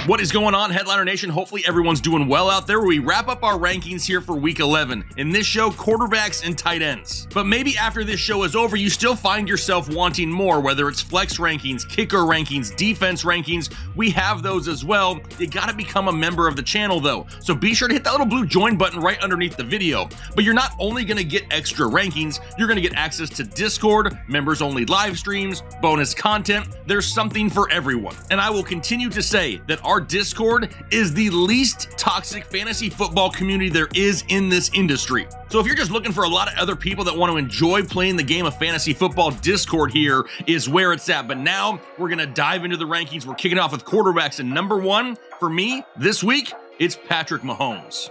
What is going on, Headliner Nation? Hopefully everyone's doing well out there. We wrap up our rankings here for week 11. In this show, quarterbacks and tight ends. But maybe after this show is over, you still find yourself wanting more, whether it's flex rankings, kicker rankings, defense rankings. We have those as well. You gotta become a member of the channel though. So be sure to hit that little blue join button right underneath the video. But you're not only gonna get extra rankings, you're gonna get access to Discord, members only live streams, bonus content. There's something for everyone. And I will continue to say that our Discord is the least toxic fantasy football community there is in this industry. So if you're just looking for a lot of other people that want to enjoy playing the game of fantasy football, Discord here is where it's at. But now we're going to dive into the rankings. We're kicking off with quarterbacks, and number one for me this week, it's Patrick Mahomes.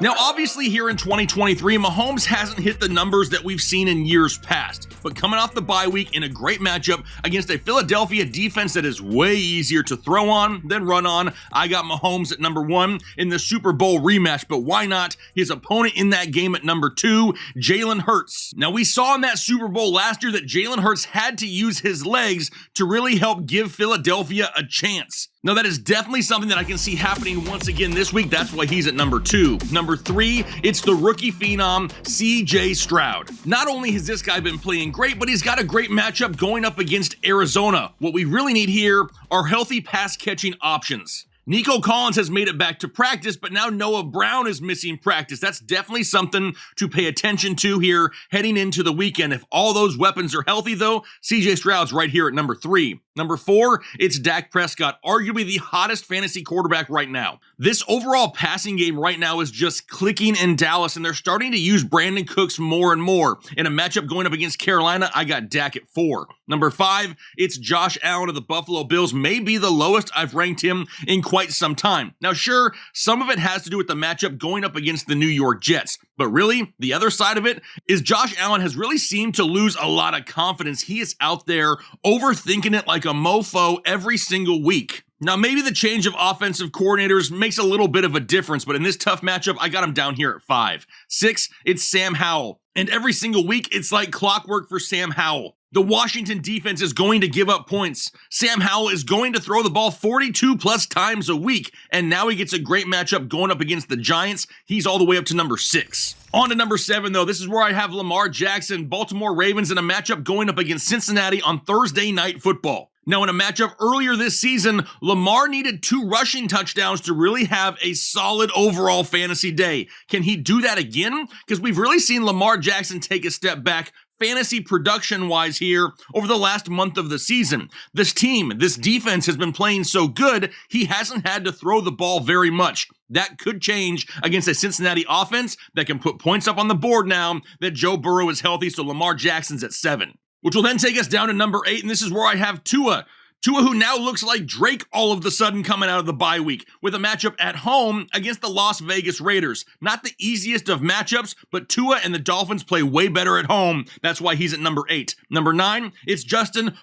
Now, obviously here in 2023, Mahomes hasn't hit the numbers that we've seen in years past, but coming off the bye week in a great matchup against a Philadelphia defense that is way easier to throw on than run on, I got Mahomes at number one in the Super Bowl rematch, but why not his opponent in that game at number two, Jalen Hurts. Now, we saw in that Super Bowl last year that Jalen Hurts had to use his legs to really help give Philadelphia a chance. Now, that is definitely something that I can see happening once again this week. That's why he's at number two. Number three, it's the rookie phenom, CJ Stroud. Not only has this guy been playing great, but he's got a great matchup going up against Arizona. What we really need here are healthy pass catching options. Nico Collins has made it back to practice, but now Noah Brown is missing practice. That's definitely something to pay attention to here heading into the weekend. If all those weapons are healthy, though, CJ Stroud's right here at number three. Number four, it's Dak Prescott, arguably the hottest fantasy quarterback right now. This overall passing game right now is just clicking in Dallas, and they're starting to use Brandon Cooks more and more. In a matchup going up against Carolina, I got Dak at four. Number five, it's Josh Allen of the Buffalo Bills, may be the lowest I've ranked him in quite some time. Now, sure, some of it has to do with the matchup going up against the New York Jets, but really, the other side of it is Josh Allen has really seemed to lose a lot of confidence. He is out there overthinking it like a mofo every single week. Now, maybe the change of offensive coordinators makes a little bit of a difference, but in this tough matchup, I got him down here at five. Six, it's Sam Howell. And every single week, it's like clockwork for Sam Howell. The Washington defense is going to give up points. Sam Howell is going to throw the ball 42 plus times a week, and now he gets a great matchup going up against the Giants. He's all the way up to number six. On to number seven, though. This is where I have Lamar Jackson, Baltimore Ravens, in a matchup going up against Cincinnati on Thursday Night Football. Now, in a matchup earlier this season, Lamar needed 2 rushing touchdowns to really have a solid overall fantasy day. Can he do that again? Because we've really seen Lamar Jackson take a step back fantasy production-wise here over the last month of the season. This team, this defense has been playing so good, he hasn't had to throw the ball very much. That could change against a Cincinnati offense that can put points up on the board now that Joe Burrow is healthy, so Lamar Jackson's at 7. Which will then take us down to number 8, and this is where I have Tua. Tua, who now looks like Drake all of the sudden coming out of the bye week, with a matchup at home against the Las Vegas Raiders. Not the easiest of matchups, but Tua and the Dolphins play way better at home. That's why he's at number 8. Number 9, it's Justin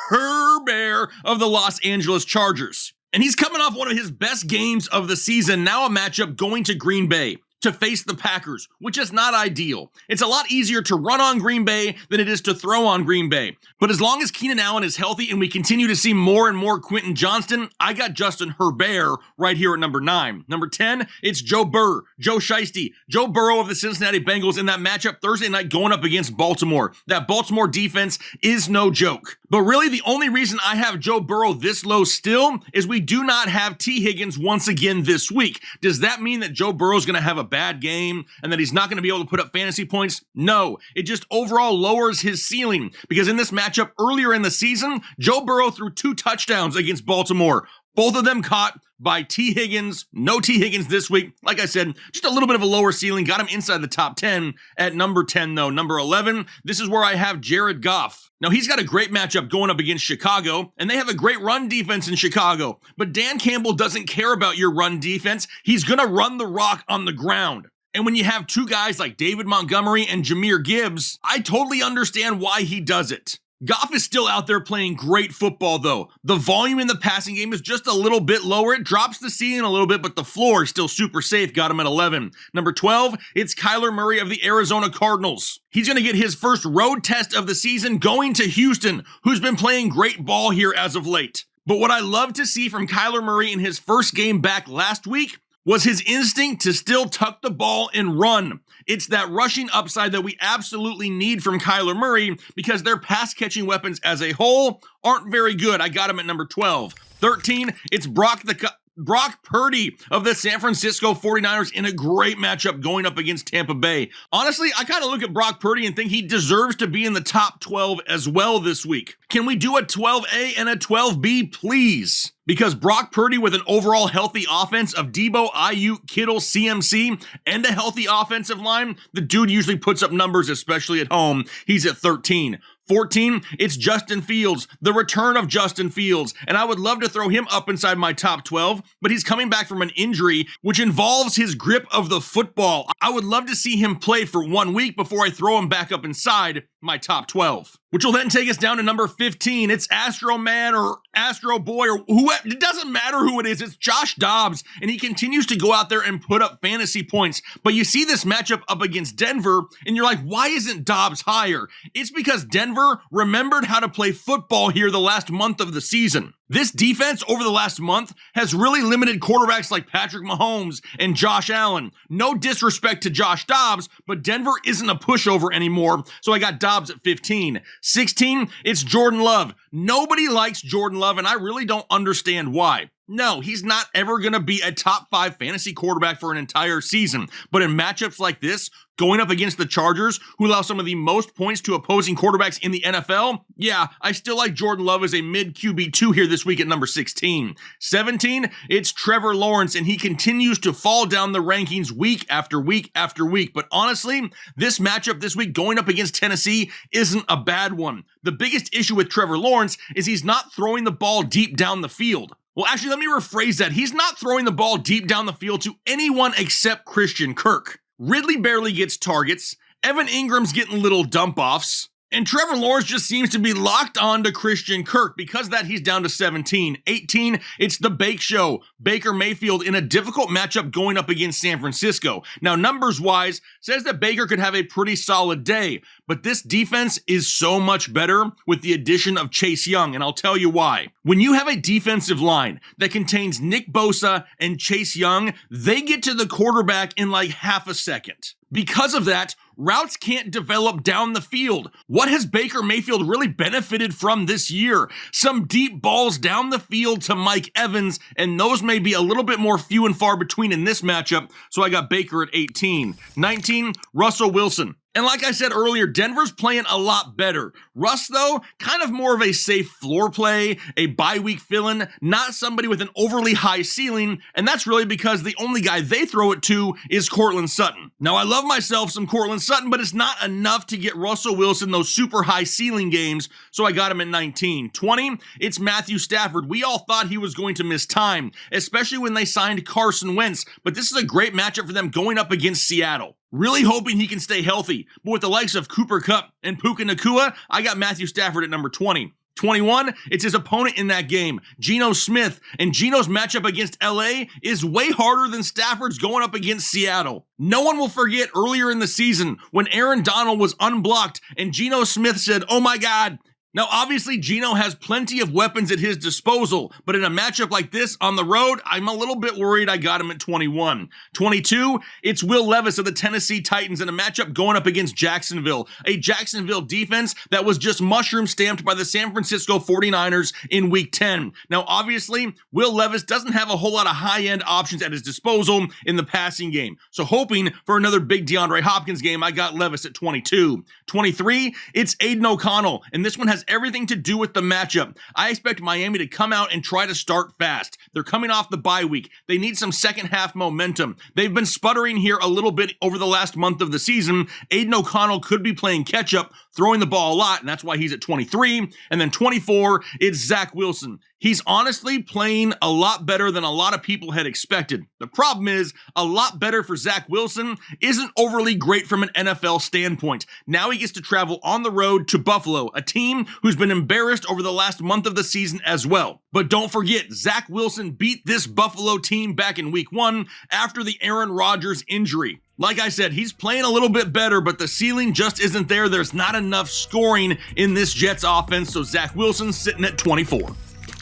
Herbert of the Los Angeles Chargers. And he's coming off one of his best games of the season, now a matchup going to Green Bay to face the Packers, which is not ideal. It's a lot easier to run on Green Bay than it is to throw on Green Bay. But as long as Keenan Allen is healthy and we continue to see more and more Quentin Johnston, I got Justin Herbert right here at number 9. Number 10, it's Joe Shiesty, Joe Burrow of the Cincinnati Bengals in that matchup Thursday night going up against Baltimore. That Baltimore defense is no joke. But really, the only reason I have Joe Burrow this low still is we do not have T. Higgins once again this week. Does that mean that Joe Burrow's going to have a bad game and that he's not going to be able to put up fantasy points? No, it just overall lowers his ceiling because in this matchup earlier in the season, Joe Burrow threw 2 touchdowns against Baltimore. Both of them caught by T. Higgins. No T. Higgins this week. Like I said, just a little bit of a lower ceiling. Got him inside the top 10 at number 10, though. Number 11, this is where I have Jared Goff. Now, he's got a great matchup going up against Chicago, and they have a great run defense in Chicago. But Dan Campbell doesn't care about your run defense. He's going to run the rock on the ground. And when you have 2 guys like David Montgomery and Jahmyr Gibbs, I totally understand why he does it. Goff is still out there playing great football, though. The volume in the passing game is just a little bit lower. It drops the ceiling a little bit, but the floor is still super safe. Got him at 11. Number 12, it's Kyler Murray of the Arizona Cardinals. He's going to get his first road test of the season going to Houston, who's been playing great ball here as of late. But what I love to see from Kyler Murray in his first game back last week was his instinct to still tuck the ball and run. It's that rushing upside that we absolutely need from Kyler Murray because their pass-catching weapons as a whole aren't very good. I got him at number 12. 13, it's Brock Purdy of the San Francisco 49ers in a great matchup going up against Tampa Bay. Honestly, I kind of look at Brock Purdy and think he deserves to be in the top 12 as well this week. Can we do a 12A and a 12B, please? Because Brock Purdy with an overall healthy offense of Debo, Ayuk, Kittle, CMC, and a healthy offensive line, the dude usually puts up numbers, especially at home. He's at 13. 14, it's Justin Fields, the return of Justin Fields, and I would love to throw him up inside my top 12, but he's coming back from an injury, which involves his grip of the football. I would love to see him play for 1 week before I throw him back up inside my top 12. Which will then take us down to number 15. It's Astro Man or Astro Boy or whoever. It doesn't matter who it is. It's Josh Dobbs, and he continues to go out there and put up fantasy points. But you see this matchup up against Denver, and you're like, why isn't Dobbs higher? It's because Denver remembered how to play football here the last month of the season. This defense over the last month has really limited quarterbacks like Patrick Mahomes and Josh Allen. No disrespect to Josh Dobbs, but Denver isn't a pushover anymore, so I got Dobbs at 15. 16, it's Jordan Love. Nobody likes Jordan Love, and I really don't understand why. No, he's not ever going to be a top 5 fantasy quarterback for an entire season. But in matchups like this, going up against the Chargers, who allow some of the most points to opposing quarterbacks in the NFL, yeah, I still like Jordan Love as a mid QB2 here this week at number 16. 17, it's Trevor Lawrence, and he continues to fall down the rankings week after week after week. But honestly, this matchup this week going up against Tennessee isn't a bad one. The biggest issue with Trevor Lawrence is he's not throwing the ball deep down the field. Well, actually, let me rephrase that. He's not throwing the ball deep down the field to anyone except Christian Kirk. Ridley barely gets targets. Evan Ingram's getting little dump-offs. And Trevor Lawrence just seems to be locked on to Christian Kirk. Because of that, he's down to 17. 18, it's the Bake Show. Baker Mayfield in a difficult matchup going up against San Francisco. Now, numbers-wise, says that Baker could have a pretty solid day. But this defense is so much better with the addition of Chase Young, and I'll tell you why. When you have a defensive line that contains Nick Bosa and Chase Young, they get to the quarterback in like half a second. Because of that, routes can't develop down the field. What has Baker Mayfield really benefited from this year? Some deep balls down the field to Mike Evans, and those may be a little bit more few and far between in this matchup, so I got Baker at 18. 19, Russell Wilson. And like I said earlier, Denver's playing a lot better. Russ, though, kind of more of a safe floor play, a bye-week fill-in, not somebody with an overly high ceiling, and that's really because the only guy they throw it to is Courtland Sutton. Now, I love myself some Courtland Sutton, but it's not enough to get Russell Wilson those super high ceiling games, so I got him at 19. 20, it's Matthew Stafford. We all thought he was going to miss time, especially when they signed Carson Wentz, but this is a great matchup for them going up against Seattle. Really hoping he can stay healthy, but with the likes of Cooper Kupp and Puka Nacua, I got Matthew Stafford at number 20. 21, it's his opponent in that game, Geno Smith, and Geno's matchup against LA is way harder than Stafford's going up against Seattle. No one will forget earlier in the season when Aaron Donald was unblocked and Geno Smith said, "Oh my God." Now, obviously, Geno has plenty of weapons at his disposal, but in a matchup like this on the road, I'm a little bit worried I got him at 21. 22, it's Will Levis of the Tennessee Titans in a matchup going up against Jacksonville, a Jacksonville defense that was just mushroom stamped by the San Francisco 49ers in Week 10. Now, obviously, Will Levis doesn't have a whole lot of high-end options at his disposal in the passing game, so hoping for another big DeAndre Hopkins game, I got Levis at 22. 23, it's Aiden O'Connell, and this one has everything to do with the matchup. I expect Miami to come out and try to start fast. They're coming off the bye week. They need some second half momentum. They've been sputtering here a little bit over the last month of the season. Aiden O'Connell could be playing catch up, throwing the ball a lot, and that's why he's at 23. And then 24, it's Zach Wilson. He's honestly playing a lot better than a lot of people had expected. The problem is, a lot better for Zach Wilson isn't overly great from an NFL standpoint. Now he gets to travel on the road to Buffalo, a team who's been embarrassed over the last month of the season as well. But don't forget, Zach Wilson beat this Buffalo team back in week 1 after the Aaron Rodgers injury. Like I said, he's playing a little bit better, but the ceiling just isn't there. There's not enough scoring in this Jets offense, so Zach Wilson's sitting at 24.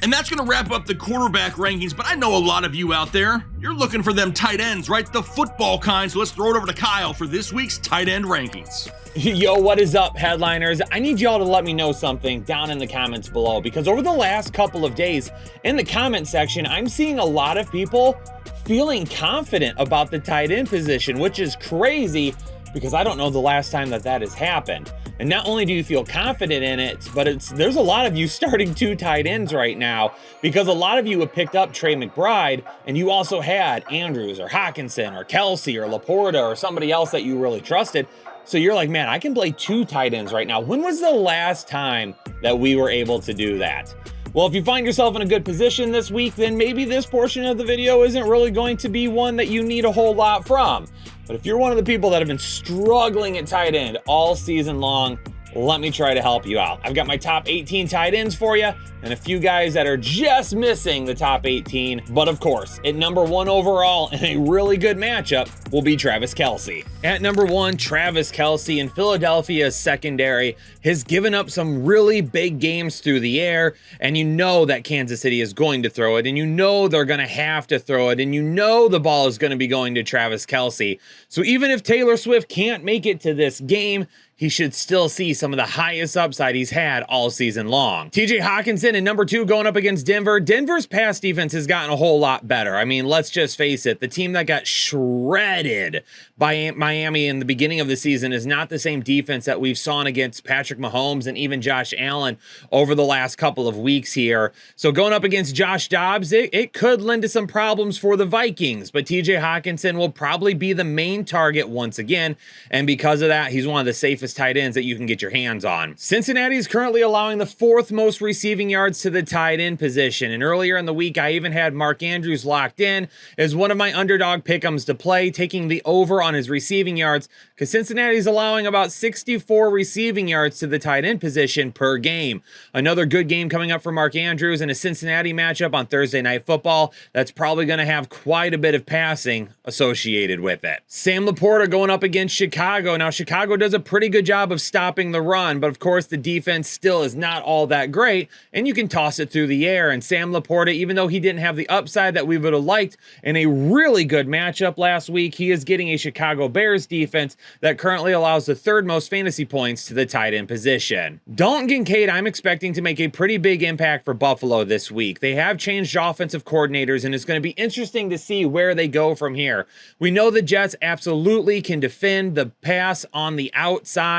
And that's going to wrap up the quarterback rankings, but I know a lot of you out there, you're looking for them tight ends, right? The football kind, so let's throw it over to Kyle for this week's tight end rankings. Yo, what is up, headliners? I need y'all to let me know something down in the comments below, because over the last couple of days in the comment section, I'm seeing a lot of people feeling confident about the tight end position, which is crazy because I don't know the last time that has happened. And not only do you feel confident in it, but there's a lot of you starting 2 tight ends right now, because a lot of you have picked up Trey McBride and you also had Andrews or Hockenson or Kelsey or Laporta or somebody else that you really trusted. So you're like, man, I can play 2 tight ends right now. When was the last time that we were able to do that? Well, if you find yourself in a good position this week, then maybe this portion of the video isn't really going to be one that you need a whole lot from. But if you're one of the people that have been struggling at tight end all season long, let me try to help you out. I've got my top 18 tight ends for you and a few guys that are just missing the top 18. But of course, at number 1 overall in a really good matchup will be Travis Kelce. At number 1, Travis Kelce in Philadelphia's secondary has given up some really big games through the air, and you know that Kansas City is going to throw it, and you know they're going to have to throw it, and you know the ball is going to be going to Travis Kelce. So even if Taylor Swift can't make it to this game, he should still see some of the highest upside he's had all season long. TJ Hockenson in number 2 going up against Denver. Denver's pass defense has gotten a whole lot better. I mean, let's just face it. The team that got shredded by Miami in the beginning of the season is not the same defense that we've seen against Patrick Mahomes and even Josh Allen over the last couple of weeks here. So going up against Josh Dobbs, it could lend to some problems for the Vikings, but TJ Hockenson will probably be the main target once again. And because of that, he's one of the safest tight ends that you can get your hands on. Cincinnati is currently allowing the 4th most receiving yards to the tight end position. And earlier in the week, I even had Mark Andrews locked in as one of my underdog pick'ems to play, taking the over on his receiving yards, because Cincinnati is allowing about 64 receiving yards to the tight end position per game. Another good game coming up for Mark Andrews in a Cincinnati matchup on Thursday Night Football that's probably going to have quite a bit of passing associated with it. Sam Laporta going up against Chicago. Now, Chicago does a pretty good job of stopping the run, but of course the defense still is not all that great, and you can toss it through the air. And Sam Laporta, even though he didn't have the upside that we would have liked in a really good matchup last week, he is getting a Chicago Bears defense that currently allows the 3rd most fantasy points to the tight end position. Dalton Kincaid, I'm expecting to make a pretty big impact for Buffalo this week. They have changed offensive coordinators, and it's going to be interesting to see where they go from here. We know the Jets absolutely can defend the pass on the outside,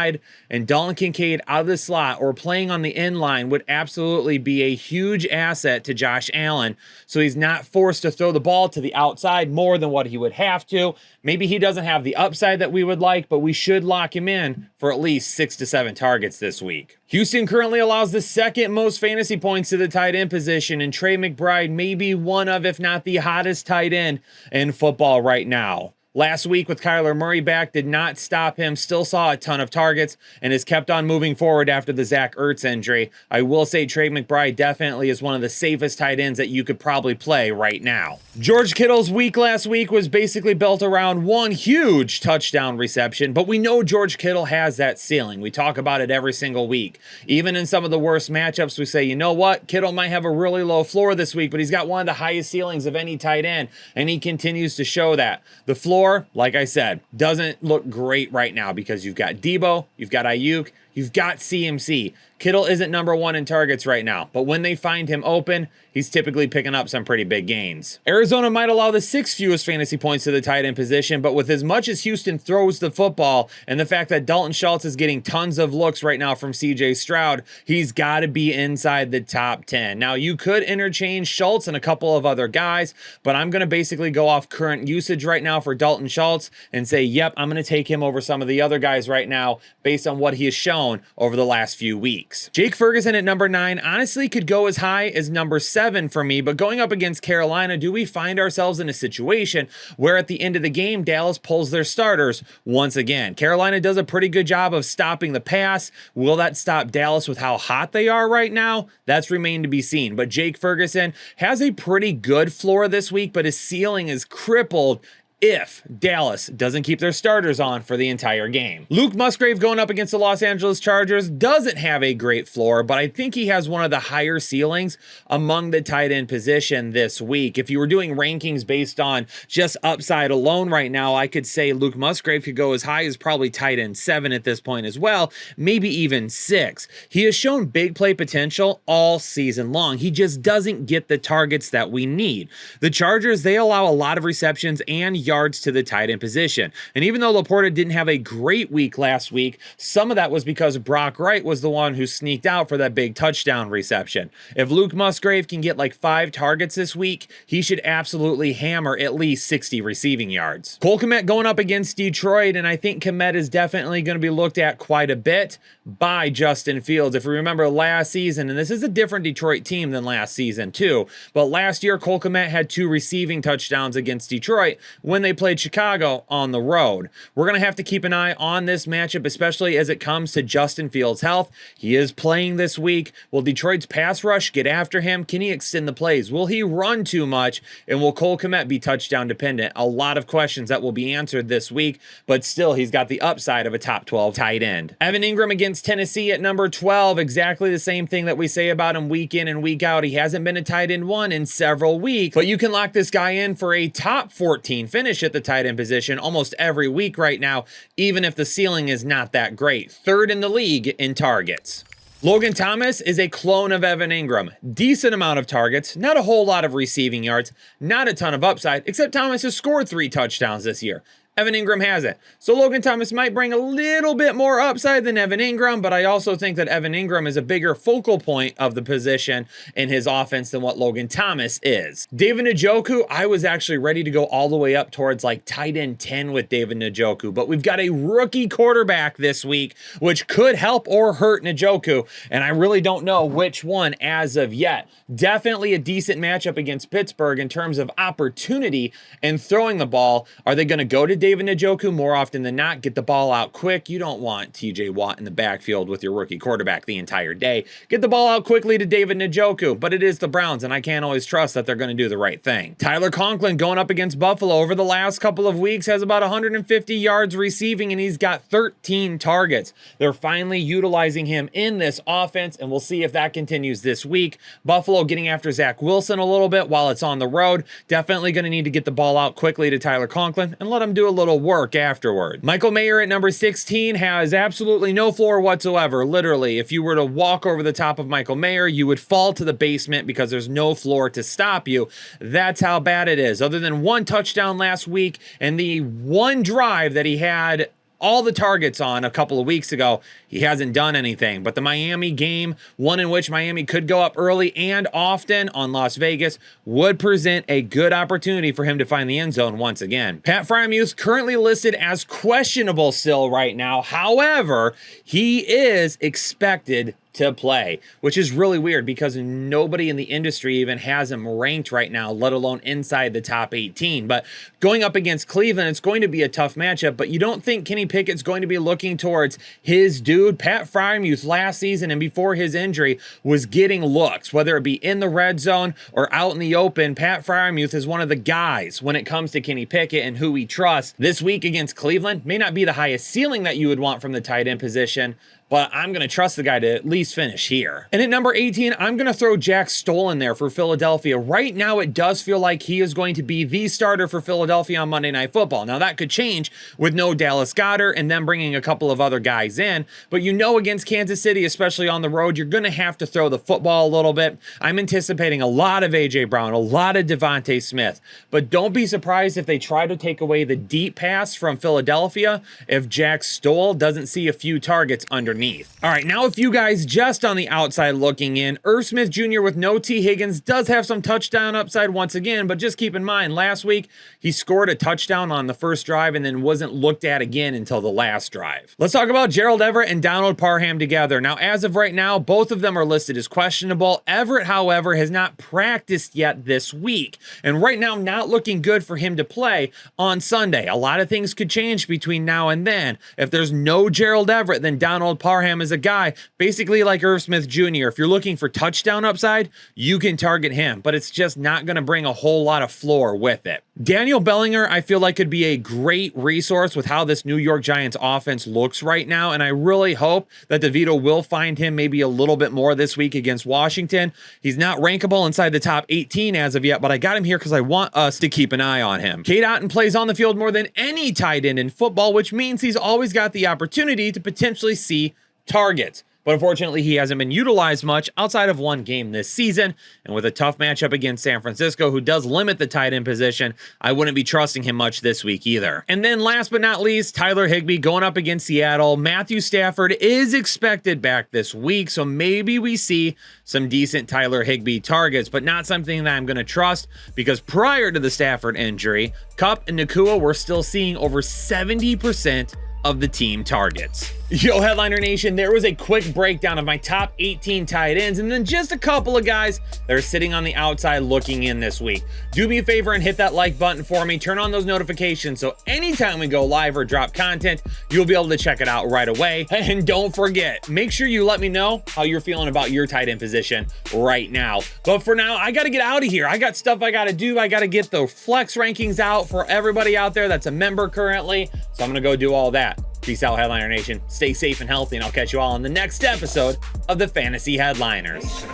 and Dalton Kincaid out of the slot or playing on the end line would absolutely be a huge asset to Josh Allen, so he's not forced to throw the ball to the outside more than what he would have to. Maybe he doesn't have the upside that we would like, but we should lock him in for at least 6 to 7 targets this week. Houston currently allows the 2nd most fantasy points to the tight end position, and Trey McBride may be one of, if not the hottest tight end in football right now. Last week with Kyler Murray back did not stop him, still saw a ton of targets, and has kept on moving forward after the Zach Ertz injury. I will say Trey McBride definitely is one of the safest tight ends that you could probably play right now. George Kittle's week last week was basically built around one huge touchdown reception, but we know George Kittle has that ceiling. We talk about it every single week. Even in some of the worst matchups, we say, you know what? Kittle might have a really low floor this week, but he's got one of the highest ceilings of any tight end, and he continues to show that. The floor, like I said, doesn't look great right now because you've got Debo, you've got Ayuk, you've got CMC. Kittle isn't number 1 in targets right now, but when they find him open, he's typically picking up some pretty big gains. Arizona might allow the 6th fewest fantasy points to the tight end position, but with as much as Houston throws the football and the fact that Dalton Schultz is getting tons of looks right now from CJ Stroud, he's got to be inside the top 10. Now, you could interchange Schultz and a couple of other guys, but I'm going to basically go off current usage right now for Dalton Schultz and say, yep, I'm going to take him over some of the other guys right now based on what he has shown shown over the last few weeks. Jake Ferguson at number 9 honestly could go as high as number 7 for me, but going up against Carolina, do we find ourselves in a situation where at the end of the game, Dallas pulls their starters once again? Carolina does a pretty good job of stopping the pass. Will that stop Dallas with how hot they are right now? That's remained to be seen. But Jake Ferguson has a pretty good floor this week, but his ceiling is crippled if Dallas doesn't keep their starters on for the entire game. Luke Musgrave going up against the Los Angeles Chargers doesn't have a great floor, but I think he has one of the higher ceilings among the tight end position this week. If you were doing rankings based on just upside alone right now, I could say Luke Musgrave could go as high as probably tight end 7 at this point as well, maybe even 6. He has shown big play potential all season long. He just doesn't get the targets that we need. The Chargers, they allow a lot of receptions and yards to the tight end position. And even though Laporta didn't have a great week last week, some of that was because Brock Wright was the one who sneaked out for that big touchdown reception. If Luke Musgrave can get like 5 targets this week, he should absolutely hammer at least 60 receiving yards. Cole Kmet going up against Detroit, and I think Kmet is definitely going to be looked at quite a bit by Justin Fields. If we remember last season, and this is a different Detroit team than last season too, but last year Cole Kmet had 2 receiving touchdowns against Detroit when they played Chicago on the road. We're going to have to keep an eye on this matchup, especially as it comes to Justin Fields' health. He is playing this week. Will Detroit's pass rush get after him? Can he extend the plays? Will he run too much? And will Cole Kmet be touchdown dependent? A lot of questions that will be answered this week, but still he's got the upside of a top 12 tight end. Evan Ingram against Tennessee at number 12. Exactly the same thing that we say about him week in and week out. He hasn't been a tight end 1 in several weeks, but you can lock this guy in for a top 14 finish at the tight end position almost every week right now, even if the ceiling is not that great. 3rd in the league in targets. Logan Thomas is a clone of Evan Ingram. Decent amount of targets, not a whole lot of receiving yards, not a ton of upside, except Thomas has scored 3 touchdowns this year. Evan Ingram hasn't. So Logan Thomas might bring a little bit more upside than Evan Ingram, but I also think that Evan Ingram is a bigger focal point of the position in his offense than what Logan Thomas is. David Njoku, I was actually ready to go all the way up towards like tight end 10 with David Njoku, but we've got a rookie quarterback this week, which could help or hurt Njoku, and I really don't know which one as of yet. Definitely a decent matchup against Pittsburgh in terms of opportunity and throwing the ball. Are they going to go to David Njoku more often than not, get the ball out quick? You don't want TJ Watt in the backfield with your rookie quarterback the entire day. Get the ball out quickly to David Njoku, but it is the Browns, and I can't always trust that they're going to do the right thing. Tyler Conklin going up against Buffalo over the last couple of weeks has about 150 yards receiving, and he's got 13 targets. They're finally utilizing him in this offense, and we'll see if that continues this week. Buffalo getting after Zach Wilson a little bit while it's on the road. Definitely going to need to get the ball out quickly to Tyler Conklin and let him do a little work afterward. Michael Mayer at number 16 has absolutely no floor whatsoever. Literally, if you were to walk over the top of Michael Mayer, you would fall to the basement because there's no floor to stop you. That's how bad it is. Other than 1 touchdown last week and the 1 drive that he had all the targets on a couple of weeks ago, he hasn't done anything. But the Miami game, one in which Miami could go up early and often on Las Vegas, would present a good opportunity for him to find the end zone once again. Pat Freiermuth currently listed as questionable still right now. However, he is expected to play, which is really weird because nobody in the industry even has him ranked right now, let alone inside the top 18. But going up against Cleveland, it's going to be a tough matchup, but you don't think Kenny Pickett's going to be looking towards his dude? Pat Freiermuth last season and before his injury was getting looks, whether it be in the red zone or out in the open. Pat Freiermuth is one of the guys when it comes to Kenny Pickett and who he trusts. This week against Cleveland may not be the highest ceiling that you would want from the tight end position, but I'm going to trust the guy to at least finish here. And at number 18, I'm going to throw Jack Stoll in there for Philadelphia. Right now, it does feel like he is going to be the starter for Philadelphia on Monday Night Football. Now, that could change with no Dallas Goedert and then bringing a couple of other guys in. But you know, against Kansas City, especially on the road, you're going to have to throw the football a little bit. I'm anticipating a lot of A.J. Brown, a lot of Devontae Smith. But don't be surprised if they try to take away the deep pass from Philadelphia if Jack Stoll doesn't see a few targets underneath underneath. All right, now a few guys just on the outside looking in. Irv Smith Jr. with no T. Higgins does have some touchdown upside once again, but just keep in mind, last week he scored a touchdown on the first drive and then wasn't looked at again until the last drive. Let's talk about Gerald Everett and Donald Parham together. Now, as of right now, both of them are listed as questionable. Everett, however, has not practiced yet this week, and right now not looking good for him to play on Sunday. A lot of things could change between now and then. If there's no Gerald Everett, then Donald Parham is a guy basically like Irv Smith Jr. If you're looking for touchdown upside, you can target him, but it's just not going to bring a whole lot of floor with it. Daniel Bellinger, I feel like, could be a great resource with how this New York Giants offense looks right now, and I really hope that DeVito will find him maybe a little bit more this week against Washington. He's not rankable inside the top 18 as of yet, but I got him here because I want us to keep an eye on him. Cade Otton plays on the field more than any tight end in football, which means he's always got the opportunity to potentially see targets. But unfortunately, he hasn't been utilized much outside of one game this season. And with a tough matchup against San Francisco, who does limit the tight end position, I wouldn't be trusting him much this week either. And then last but not least, Tyler Higbee going up against Seattle. Matthew Stafford is expected back this week, so maybe we see some decent Tyler Higbee targets, but not something that I'm going to trust, because prior to the Stafford injury, Kupp and Nacua were still seeing over 70% of the team targets. Yo, Headliner Nation, there was a quick breakdown of my top 18 tight ends and then just a couple of guys that are sitting on the outside looking in this week. Do me a favor and hit that like button for me. Turn on those notifications so anytime we go live or drop content, you'll be able to check it out right away. And don't forget, make sure you let me know how you're feeling about your tight end position right now. But for now, I got to get out of here. I got stuff I got to do. I got to get the flex rankings out for everybody out there that's a member currently. So I'm going to go do all that. Peace out, Headliner Nation. Stay safe and healthy, and I'll catch you all on the next episode of the Fantasy Headliners.